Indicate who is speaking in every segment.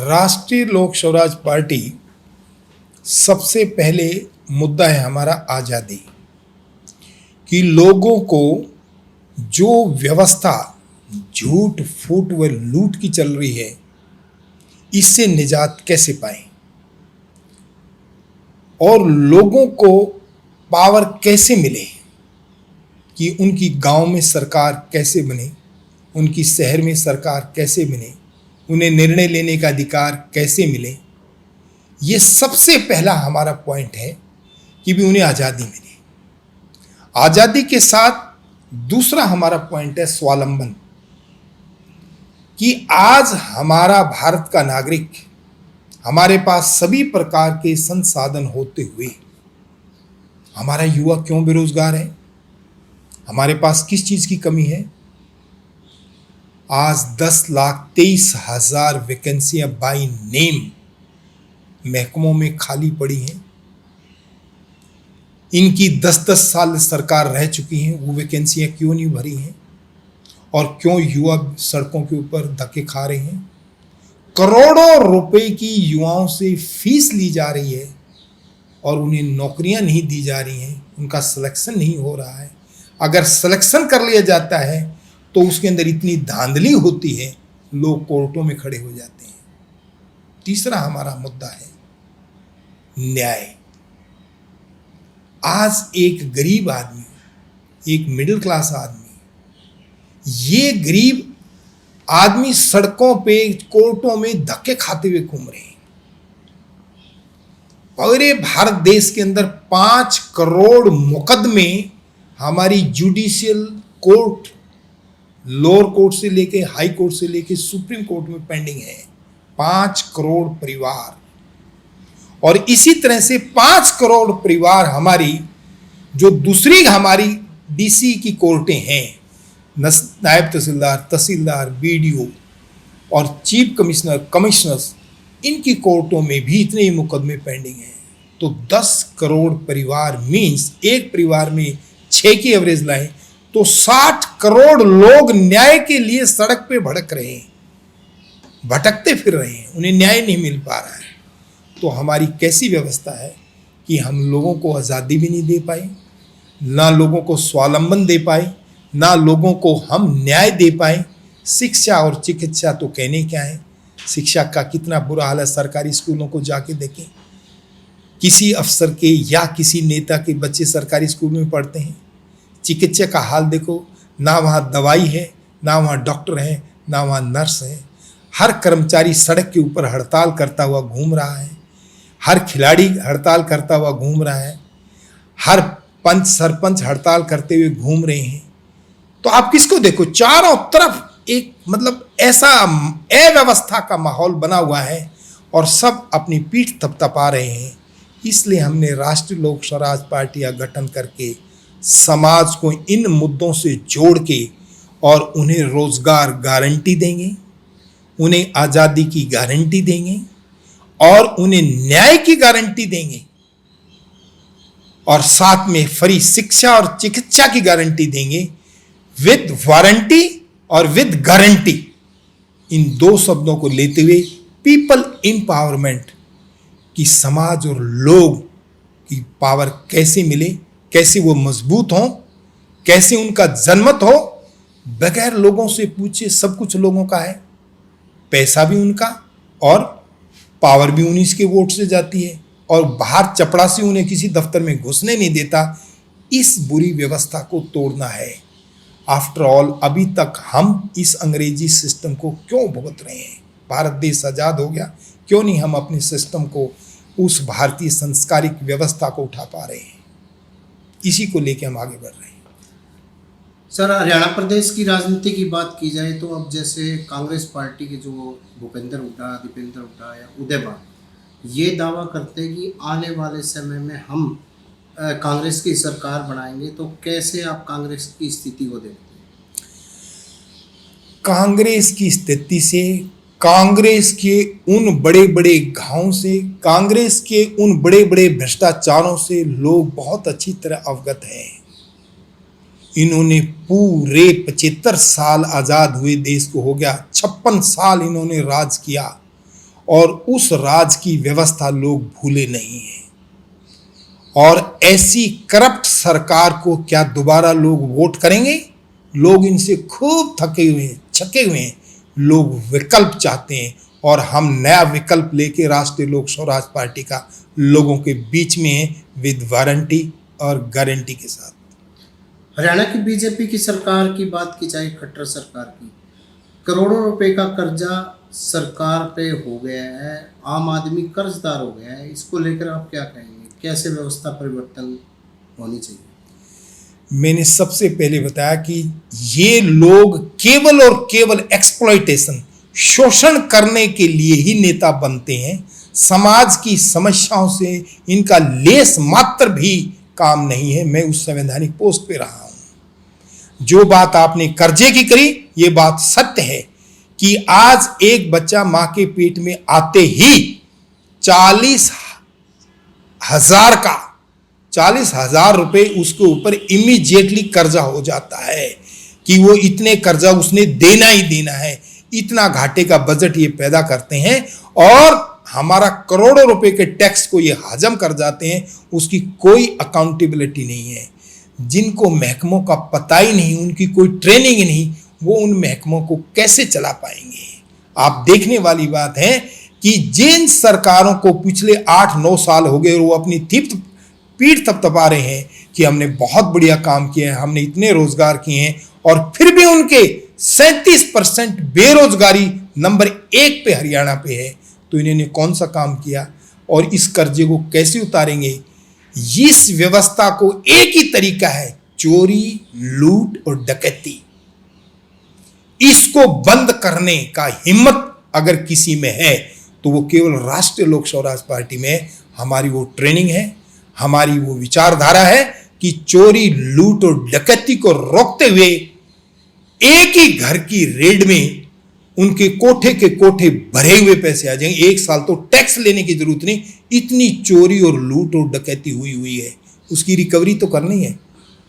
Speaker 1: राष्ट्रीय लोक स्वराज पार्टी सबसे पहले मुद्दा है हमारा आज़ादी कि लोगों को जो व्यवस्था झूठ फूट व लूट की चल रही है इससे निजात कैसे पाएं और लोगों को पावर कैसे मिले कि उनकी गांव में सरकार कैसे बने, उनकी शहर में सरकार कैसे बने, उन्हें निर्णय लेने का अधिकार कैसे मिले। ये सबसे पहला हमारा पॉइंट है कि भी उन्हें आज़ादी मिले। आज़ादी के साथ दूसरा हमारा पॉइंट है स्वावलंबन, कि आज हमारा भारत का नागरिक, हमारे पास सभी प्रकार के संसाधन होते हुए हमारा युवा क्यों बेरोजगार है? हमारे पास किस चीज़ की कमी है? आज 10,23,000 वैकेंसियां बाई नेम महकमों में खाली पड़ी हैं। इनकी 10-10 साल सरकार रह चुकी हैं, वो वैकेंसियां क्यों नहीं भरी हैं? और क्यों युवा सड़कों के ऊपर धक्के खा रहे हैं? करोड़ों रुपए की युवाओं से फीस ली जा रही है और उन्हें नौकरियां नहीं दी जा रही हैं, उनका सिलेक्शन नहीं हो रहा है। अगर सिलेक्शन कर लिया जाता है तो उसके अंदर इतनी धांधली होती है, लोग कोर्टों में खड़े हो जाते हैं। तीसरा हमारा मुद्दा है न्याय। आज एक गरीब आदमी, एक मिडिल क्लास आदमी, ये गरीब आदमी सड़कों पे कोर्टों में धक्के खाते हुए घूम रहे हैं। पूरे भारत देश के अंदर 5 करोड़ मुकदमे हमारी जुडिशियल कोर्ट, लोअर कोर्ट से लेके हाई कोर्ट से लेके सुप्रीम कोर्ट में पेंडिंग है। 5 करोड़ परिवार, और इसी तरह से 5 करोड़ परिवार हमारी जो दूसरी हमारी डीसी की कोर्टें हैं, नायब तहसीलदार, तहसीलदार, बीडीओ और चीफ कमिश्नर, कमिश्नर्स, इनकी कोर्टों में भी इतने ही मुकदमे पेंडिंग हैं। तो 10 करोड़ परिवार मीन्स एक परिवार में 6 की एवरेज लाएं तो 60 करोड़ लोग न्याय के लिए सड़क पे भटक रहे हैं, भटकते फिर रहे हैं, उन्हें न्याय नहीं मिल पा रहा है। तो हमारी कैसी व्यवस्था है कि हम लोगों को आज़ादी भी नहीं दे पाए, ना लोगों को स्वावलंबन दे पाए, ना लोगों को हम न्याय दे पाए। शिक्षा और चिकित्सा तो कहने क्या है, शिक्षा का कितना बुरा हाल है। सरकारी स्कूलों को जाके देखें, किसी अफसर के या किसी नेता के बच्चे सरकारी स्कूल में पढ़ते हैं। चिकित्सा का हाल देखो, ना वहाँ दवाई है, ना वहाँ डॉक्टर है, ना वहाँ नर्स है। हर कर्मचारी सड़क के ऊपर हड़ताल करता हुआ घूम रहा है, हर खिलाड़ी हड़ताल करता हुआ घूम रहा है, हर पंच सरपंच हड़ताल करते हुए घूम रहे हैं। तो आप किसको देखो, चारों तरफ एक मतलब ऐसा अव्यवस्था का माहौल बना हुआ है और सब अपनी पीठ थपथपा रहे हैं। इसलिए हमने राष्ट्रीय लोक स्वराज पार्टी का गठन करके समाज को इन मुद्दों से जोड़ के और उन्हें रोजगार गारंटी देंगे, उन्हें आज़ादी की गारंटी देंगे और उन्हें न्याय की गारंटी देंगे, और साथ में फ्री शिक्षा और चिकित्सा की गारंटी देंगे विद वारंटी और विद गारंटी। इन 2 शब्दों को लेते हुए पीपल एम्पावरमेंट, कि समाज और लोग की पावर कैसे मिले, कैसे वो मजबूत हों, कैसे उनका जनमत हो, बगैर लोगों से पूछे सब कुछ लोगों का है, पैसा भी उनका और पावर भी उन्हीं के वोट से जाती है, और बाहर चपड़ासी उन्हें किसी दफ्तर में घुसने नहीं देता। इस बुरी व्यवस्था को तोड़ना है। आफ्टर ऑल अभी तक हम इस अंग्रेजी सिस्टम को क्यों भुगत रहे हैं? भारत देश आज़ाद हो गया, क्यों नहीं हम अपने सिस्टम को, उस भारतीय संस्कारिक व्यवस्था को उठा पा रहे हैं? इसी को लेके हम आगे बढ़ रहे हैं।
Speaker 2: सर, हरियाणा प्रदेश की राजनीति की बात की जाए तो अब जैसे कांग्रेस पार्टी के जो भूपेंद्र हुड्डा, दीपेंद्र हुड्डा या उदय भान, ये दावा करते हैं कि आने वाले समय में हम कांग्रेस की सरकार बनाएंगे। तो कैसे आप कांग्रेस की स्थिति को देखते हैं?
Speaker 1: कांग्रेस की स्थिति से, कांग्रेस के उन बड़े बड़े घावों से, कांग्रेस के उन बड़े बड़े भ्रष्टाचारों से लोग बहुत अच्छी तरह अवगत हैं। इन्होंने पूरे 75 साल आज़ाद हुए देश को हो गया, 56 साल इन्होंने राज किया और उस राज की व्यवस्था लोग भूले नहीं हैं। और ऐसी करप्ट सरकार को क्या दोबारा लोग वोट करेंगे? लोग इनसे खूब थके हुए हैं, छके हुए हैं। लोग विकल्प चाहते हैं और हम नया विकल्प लेके राष्ट्रीय लोक स्वराज पार्टी का लोगों के बीच में है, विद वारंटी और गारंटी के साथ।
Speaker 2: हरियाणा की बीजेपी की सरकार की बात की जाए, खट्टर सरकार की, करोड़ों रुपए का कर्जा सरकार पे हो गया है, आम आदमी कर्जदार हो गया है। इसको लेकर आप क्या कहेंगे? कैसे व्यवस्था परिवर्तन होनी चाहिए?
Speaker 1: मैंने सबसे पहले बताया कि ये लोग केवल और केवल एक्सप्लॉइटेशन, शोषण करने के लिए ही नेता बनते हैं। समाज की समस्याओं से इनका लेस मात्र भी काम नहीं है। मैं उस संवैधानिक पोस्ट पे रहा हूं। जो बात आपने कर्जे की करी, ये बात सत्य है कि आज एक बच्चा मां के पेट में आते ही 40,000 रुपए उसके ऊपर इमीडिएटली कर्जा हो जाता है कि वो इतने कर्जा उसने देना ही देना है। इतना घाटे का बजट ये पैदा करते हैं और हमारा करोड़ों रुपए के टैक्स को ये हजम कर जाते हैं। उसकी कोई अकाउंटेबिलिटी नहीं है। जिनको महकमों का पता ही नहीं, उनकी कोई ट्रेनिंग ही नहीं, वो उन महकमों को कैसे चला पाएंगे? आप देखने वाली बात है कि जिन सरकारों को पिछले 8-9 साल हो गए और वो अपनी पीठ थपथपा रहे हैं कि हमने बहुत बढ़िया काम किया है, हमने इतने रोजगार किए हैं, और फिर भी उनके 37% बेरोजगारी नंबर 1 पे हरियाणा पे है, तो इन्होंने कौन सा काम किया और इस कर्जे को कैसे उतारेंगे? इस व्यवस्था को एक ही तरीका है, चोरी, लूट और डकैती। इसको बंद करने का हिम्मत अगर किसी में है तो वो केवल राष्ट्रीय लोक स्वराज पार्टी में हमारी वो ट्रेनिंग है, हमारी वो विचारधारा है कि चोरी, लूट और डकैती को रोकते हुए एक ही घर की रेड में उनके कोठे के कोठे भरे हुए पैसे आ जाएंगे। 1 साल तो टैक्स लेने की जरूरत नहीं, इतनी चोरी और लूट और डकैती हुई है। उसकी रिकवरी तो करनी है,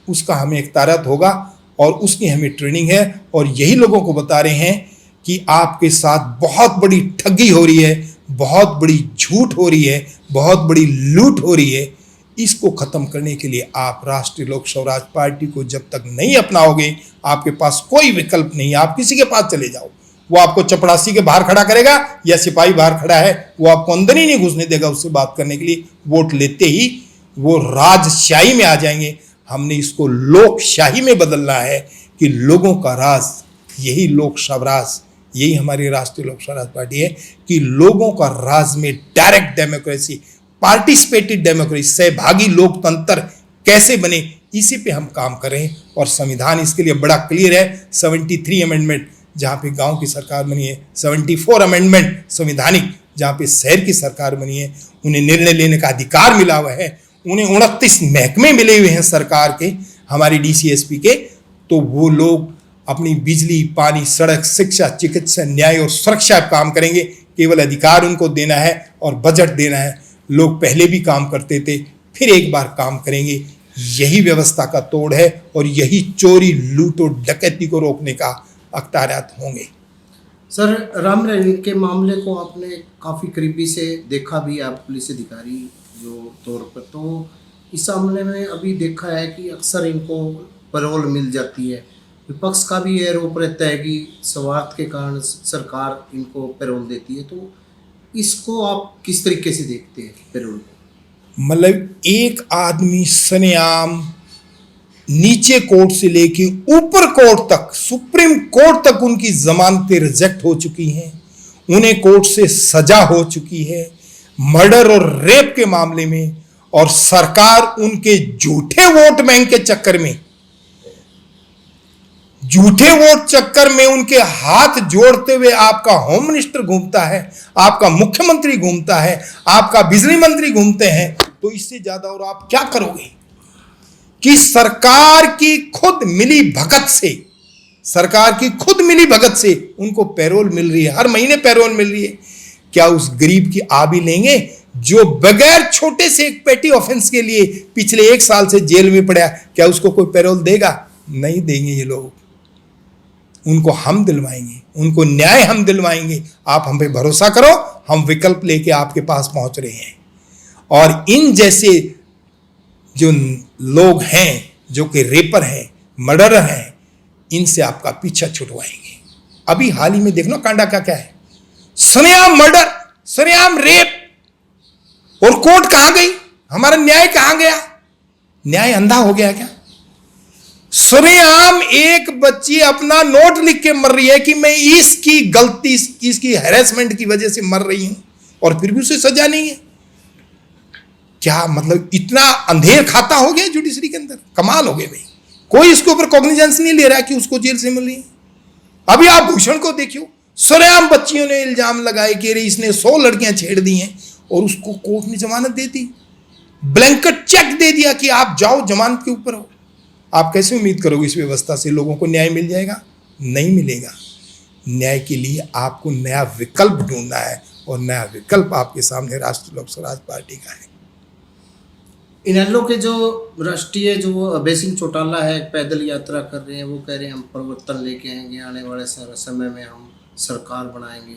Speaker 1: उसका हमें इख्तियार होगा और उसकी हमें ट्रेनिंग है। और यही लोगों को बता रहे हैं कि आपके साथ बहुत बड़ी ठगी हो रही है, बहुत बड़ी झूठ हो रही है, बहुत बड़ी लूट हो रही है। इसको खत्म करने के लिए आप राष्ट्रीय लोक स्वराज पार्टी को जब तक नहीं अपनाओगे, आपके पास कोई विकल्प नहीं है। आप किसी के पास चले जाओ, वो आपको चपरासी के बाहर खड़ा करेगा या सिपाही बाहर खड़ा है, वो आपको अंदर ही नहीं घुसने देगा उससे बात करने के लिए। वोट लेते ही वो राजशाही में आ जाएंगे। हमने इसको लोकशाही में बदलना है कि लोगों का राज, यही लोक स्वराज, यही हमारी राष्ट्रीय लोक स्वराज पार्टी है कि लोगों का राज में डायरेक्ट डेमोक्रेसी, पार्टिसिपेटिव डेमोक्रेसी, सहभागी लोकतंत्र कैसे बने, इसी पे हम काम करें। और संविधान इसके लिए बड़ा क्लियर है। 73 अमेंडमेंट जहाँ पे गांव की सरकार बनी है, 74 अमेंडमेंट संविधानिक जहाँ पे शहर की सरकार बनी है, उन्हें निर्णय लेने का अधिकार मिला हुआ है। उन्हें 29 महकमे मिले हुए हैं सरकार के, हमारी DCSP के। तो वो लोग अपनी बिजली, पानी, सड़क, शिक्षा, चिकित्सा, न्याय और सुरक्षा काम करेंगे। केवल अधिकार उनको देना है और बजट देना है। लोग पहले भी काम करते थे, फिर एक बार काम करेंगे। यही व्यवस्था का तोड़ है और यही चोरी, लूट और डकैती को रोकने का अख्तियारात होंगे।
Speaker 2: सर, राम रहीम के मामले को आपने काफ़ी करीबी से देखा भी, आप पुलिस अधिकारी जो तौर पर, तो इस मामले में अभी देखा है कि अक्सर इनको पैरोल मिल जाती है। विपक्ष का भी यह आरोप रहता है कि स्वार्थ के कारण सरकार इनको पैरोल देती है। तो इसको आप किस तरीके से देखते हैं पैरोल को?
Speaker 1: मतलब एक आदमी सरेआम नीचे कोर्ट से लेके ऊपर कोर्ट तक, सुप्रीम कोर्ट तक उनकी जमानतें रिजेक्ट हो चुकी हैं, उन्हें कोर्ट से सजा हो चुकी है मर्डर और रेप के मामले में, और सरकार उनके झूठे वोट बैंक के चक्कर में, झूठे वोट चक्कर में उनके हाथ जोड़ते हुए आपका होम मिनिस्टर घूमता है, आपका मुख्यमंत्री घूमता है, आपका बिजली मंत्री घूमते हैं। तो इससे ज्यादा और आप क्या करोगे कि सरकार की खुद मिली भगत से, सरकार की खुद मिली भगत से उनको पैरोल मिल रही है, हर महीने पैरोल मिल रही है। क्या उस गरीब की आ भी लेंगे जो बगैर छोटे से एक पेटी ऑफेंस के लिए पिछले 1 साल से जेल में पड़ा? क्या उसको कोई पैरोल देगा? नहीं देंगे ये लोग। उनको हम दिलवाएंगे, उनको न्याय हम दिलवाएंगे। आप हम पे भरोसा करो, हम विकल्प लेके आपके पास पहुंच रहे हैं। और इन जैसे जो लोग हैं जो कि रेपर हैं, मर्डरर हैं, इनसे आपका पीछा छुड़वाएंगे। अभी हाल ही में देखना कांडा का क्या है, सरेआम मर्डर, सरेआम रेप, और कोर्ट कहां गई, हमारा न्याय कहां गया? न्याय अंधा हो गया क्या? सरेआम एक बच्ची अपना नोट लिख के मर रही है कि मैं इसकी गलती, इसकी हैरेसमेंट की वजह से मर रही हूं, और फिर भी उसे सजा नहीं है। क्या मतलब इतना अंधेर खाता हो गया जुडिशरी के अंदर? कमाल हो गया भाई। कोई इसके ऊपर कॉग्निजेंस नहीं ले रहा कि उसको जेल से मिल रही है। अभी आप भूषण को देखियो, सरेआम बच्चियों ने इल्जाम लगाए कि अरे इसने 100 लड़कियां छेड़ दी हैं, और उसको कोर्ट ने जमानत दे दी, ब्लैंकेट चेक दे दिया कि आप जाओ, जमानत के ऊपर हो। आप कैसे उम्मीद करोगे इस व्यवस्था से लोगों को न्याय मिल जाएगा? नहीं मिलेगा। न्याय के लिए आपको नया विकल्प ढूंढना है, और नया विकल्प आपके सामने राष्ट्रीय लोक स्वराज पार्टी का है।
Speaker 2: इनेलो के जो राष्ट्रीय जो अभय सिंह चौटाला है, पैदल यात्रा कर रहे हैं, वो कह रहे हैं हम परिवर्तन लेके आएंगे, आने वाले समय में हम सरकार बनाएंगे।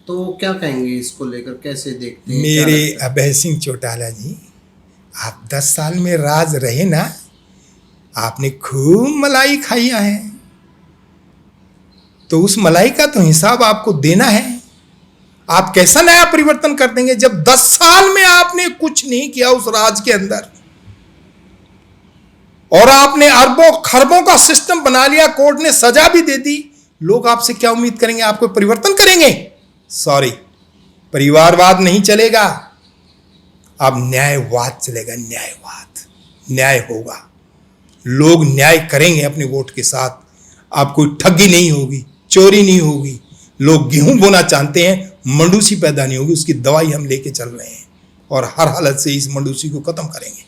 Speaker 2: तो क्या कहेंगे इसको लेकर, कैसे देखते हैं?
Speaker 1: मेरे अभय सिंह चौटाला जी, आप 10 साल में राज रहे ना, आपने खूब मलाई खाइया है, तो उस मलाई का तो हिसाब आपको देना है। आप कैसा नया परिवर्तन कर देंगे जब 10 साल में आपने कुछ नहीं किया उस राज के अंदर, और आपने अरबों खरबों का सिस्टम बना लिया, कोर्ट ने सजा भी दे दी। लोग आपसे क्या उम्मीद करेंगे? आपको परिवर्तन करेंगे? सॉरी, परिवारवाद नहीं चलेगा, अब न्यायवाद चलेगा। न्यायवाद, न्याय होगा, लोग न्याय करेंगे अपने वोट के साथ। अब कोई ठगी नहीं होगी, चोरी नहीं होगी। लोग गेहूं बोना चाहते हैं, मंडूसी पैदा नहीं होगी, उसकी दवाई हम लेके चल रहे हैं, और हर हालत से इस मंडूसी को खत्म करेंगे।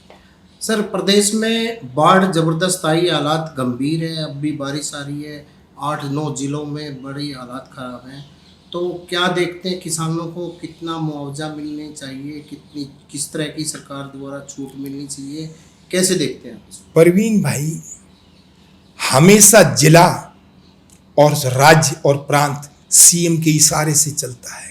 Speaker 2: सर, प्रदेश में बाढ़ जबरदस्त आई, हालात गंभीर है, अब भी बारिश आ रही है, 8-9 जिलों में बड़ी हालात खराब हैं। तो क्या देखते हैं, किसानों को कितना मुआवजा मिलने चाहिए, किस तरह की सरकार द्वारा छूट मिलनी चाहिए, कैसे देखते हैं?
Speaker 1: परवीन भाई, हमेशा जिला और राज्य और प्रांत सीएम के इशारे से चलता है।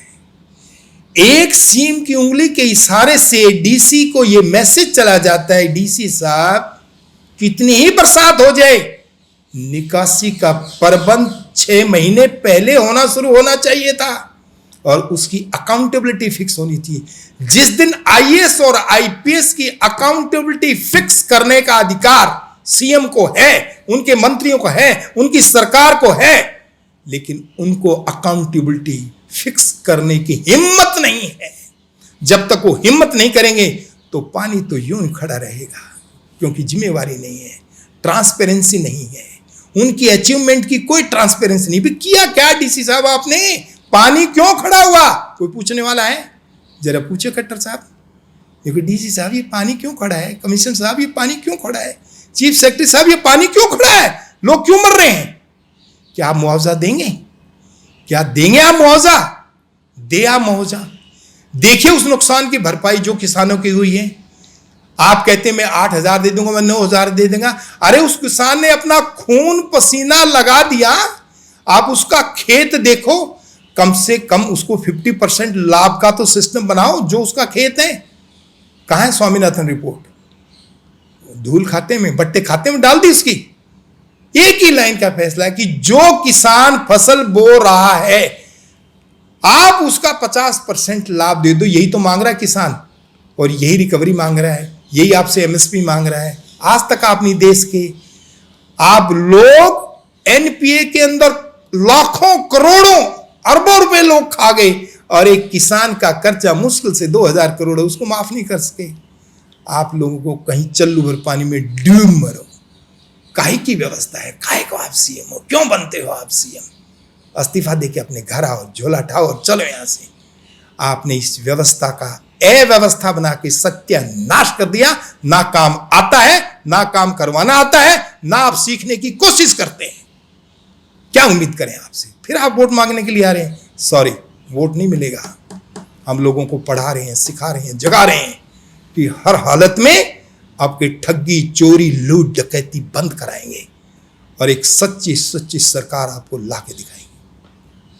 Speaker 1: एक सीएम की उंगली के इशारे से डीसी को यह मैसेज चला जाता है, डीसी साहब कितनी ही बरसात हो जाए, निकासी का प्रबंध 6 महीने पहले होना शुरू होना चाहिए था, और उसकी अकाउंटेबिलिटी फिक्स होनी चाहिए। जिस दिन आईएएस और आईपीएस की अकाउंटेबिलिटी फिक्स करने का अधिकार सीएम को है, उनके मंत्रियों को है, उनकी सरकार को है, लेकिन उनको अकाउंटेबिलिटी फिक्स करने की हिम्मत नहीं है। जब तक वो हिम्मत नहीं करेंगे तो पानी तो यूं ही खड़ा रहेगा, क्योंकि जिम्मेवारी नहीं है, ट्रांसपेरेंसी नहीं है, उनकी अचीवमेंट की कोई ट्रांसपेरेंसी नहीं। भी किया क्या डीसी साहब आपने? पानी क्यों खड़ा हुआ? कोई पूछने वाला है? जरा पूछे खट्टर साहब, देखो डीसी साहब ये पानी क्यों खड़ा है, कमिश्नर साहब ये पानी क्यों खड़ा है, चीफ सेक्रेटरी साहब ये पानी क्यों खड़ा है, लोग क्यों मर रहे हैं? क्या आप मुआवजा देंगे? क्या देंगे आप मुआवजा? दे आप मुआवजा। देखिए उस नुकसान की भरपाई जो किसानों की हुई है। आप कहते हैं मैं 8,000 दे दूंगा, मैं 9,000 दे दूंगा। अरे उस किसान ने अपना खून पसीना लगा दिया, आप उसका खेत देखो, कम से कम उसको 50% लाभ का तो सिस्टम बनाओ जो उसका खेत है। कहां है स्वामीनाथन रिपोर्ट? धूल खाते में, बट्टे खाते में डाल दी उसकी। एक ही लाइन का फैसला है कि जो किसान फसल बो रहा है आप उसका 50% लाभ दे दो। यही तो मांग रहा है किसान, और यही रिकवरी मांग रहा है, यही आपसे एमएसपी मांग रहा है। आज तक आपने देश के आप लोग एनपीए के अंदर लाखों करोड़ों अरबों रुपए लोग खा गए, और एक किसान का खर्चा मुश्किल से 2,000 करोड़ है, उसको माफ नहीं कर सके। आप लोगों को कहीं चल्लू भर पानी में डूब मरो। काहे की व्यवस्था है? काहे को आप सीएम हो? क्यों बनते हो आप सीएम? अस्तीफा देके अपने घर आओ, झोला उठाओ और चलो यहां से। आपने इस व्यवस्था का अव्यवस्था बना के सत्यानाश कर दिया। ना काम आता है, ना काम करवाना आता है, ना आप सीखने की कोशिश करते हैं। क्या उम्मीद करें आपसे? फिर आप वोट मांगने के लिए आ रहे हैं। सॉरी, वोट नहीं मिलेगा। हम लोगों को पढ़ा रहे हैं, सिखा रहे हैं, जगा रहे हैं कि हर हालत में आपके ठगी, चोरी, लूट, डकैती बंद कराएंगे। और एक सच्ची सच्ची सरकार आपको ला के दिखाएंगे।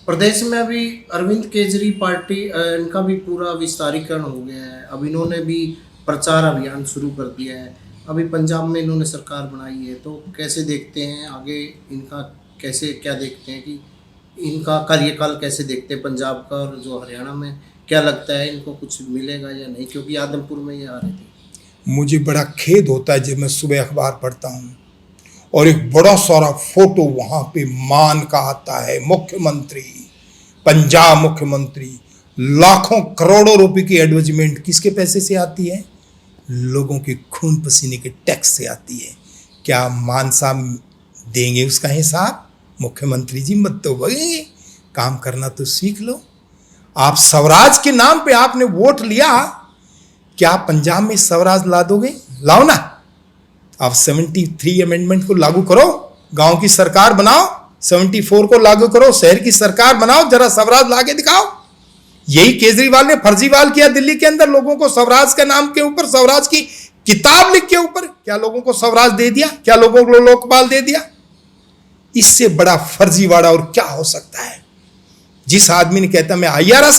Speaker 2: प्रदेश में अभी अरविंद केजरी पार्टी इनका भी पूरा विस्तारीकरण हो गया है। अब इन्होंने भी प्रचार अभियान शुरू कर दिया है। अभी पंजाब में इन्होंने सरकार बनाई है, तो कैसे देखते हैं आगे इनका, कैसे क्या देखते हैं कि इनका कार्यकाल कैसे देखते हैं पंजाब का, और जो हरियाणा में क्या लगता है इनको कुछ मिलेगा या नहीं, क्योंकि आदमपुर में ये आ रहे थे।
Speaker 1: मुझे बड़ा खेद होता है जब मैं सुबह अखबार पढ़ता हूँ और एक बड़ा सारा फोटो वहां पे मान का आता है, मुख्यमंत्री, पंजाब मुख्यमंत्री, लाखों करोड़ों रुपए की एडवर्टाइजमेंट किसके पैसे से आती है? लोगों के खून पसीने के टैक्स से आती है। क्या मान साहब देंगे उसका हिसाब? मुख्यमंत्री जी मत तो बगेंगे, काम करना तो सीख लो। आप स्वराज के नाम पे आपने वोट लिया, क्या पंजाब में स्वराज ला दोगे? लाओ ना, आप 73 अमेंडमेंट को लागू करो, गांव की सरकार बनाओ, 74 को लागू करो, शहर की सरकार बनाओ, जरा स्वराज ला के दिखाओ। यही केजरीवाल ने फर्जीवाल किया दिल्ली के अंदर, लोगों को स्वराज के नाम के ऊपर, स्वराज की किताब लिख के ऊपर, क्या लोगों को स्वराज दे दिया? क्या लोगों को लोकपाल दे दिया? इससे बड़ा फर्जीवाड़ा और क्या हो सकता है? जिस आदमी ने कहता मैं IRS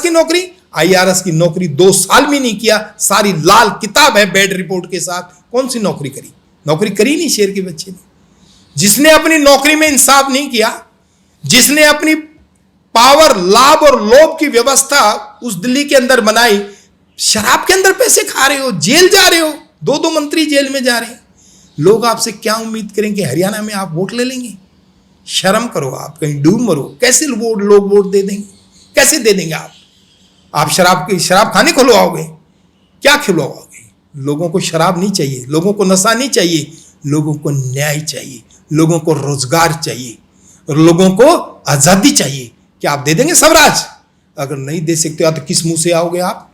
Speaker 1: की नौकरी 2 साल में नहीं किया, सारी लाल किताब है बैड रिपोर्ट के साथ, कौन सी नौकरी करी? नौकरी करी नहीं शेर के बच्चे ने। जिसने अपनी नौकरी में इंसाफ नहीं किया, जिसने अपनी पावर, लाभ और लोभ की व्यवस्था उस दिल्ली के अंदर बनाई, शराब के अंदर पैसे खा रहे हो, जेल जा रहे हो, 2 मंत्री जेल में जा रहे हैं। लोग आपसे क्या उम्मीद करें कि हरियाणा में आप वोट ले लेंगे? शर्म करो, आप कहीं डूब मरो। कैसे लोग वोट दे देंगे? कैसे दे देंगे आप शराब खाने खुलवाओगे? क्या खिलवाओगे? लोगों को शराब नहीं चाहिए, लोगों को नशा नहीं चाहिए, लोगों को न्याय चाहिए, लोगों को रोजगार चाहिए और लोगों को आजादी चाहिए। क्या आप दे देंगे स्वराज? अगर नहीं दे सकते हो तो किस मुंह से आओगे आप?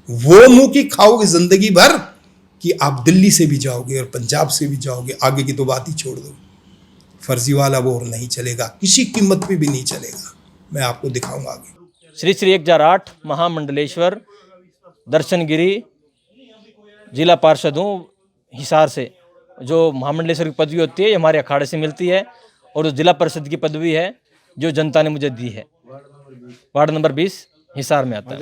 Speaker 1: वो मुंह की खाओगे जिंदगी भर कि आप दिल्ली से भी जाओगे और पंजाब से भी जाओगे। आगे की तो बात ही छोड़ दो। फर्जी वाला वो और नहीं चलेगा, किसी कीमत पे भी नहीं चलेगा। मैं आपको दिखाऊंगा आगे।
Speaker 3: श्री श्री 1008 महामंडलेश्वर दर्शनगिरी जिला पार्षद हूँ हिसार से। जो महामंडलेश्वर की पदवी होती है ये हमारे अखाड़े से मिलती है, और जो जिला परिषद की पदवी है जो जनता ने मुझे दी है, वार्ड नंबर 20 हिसार में आता है।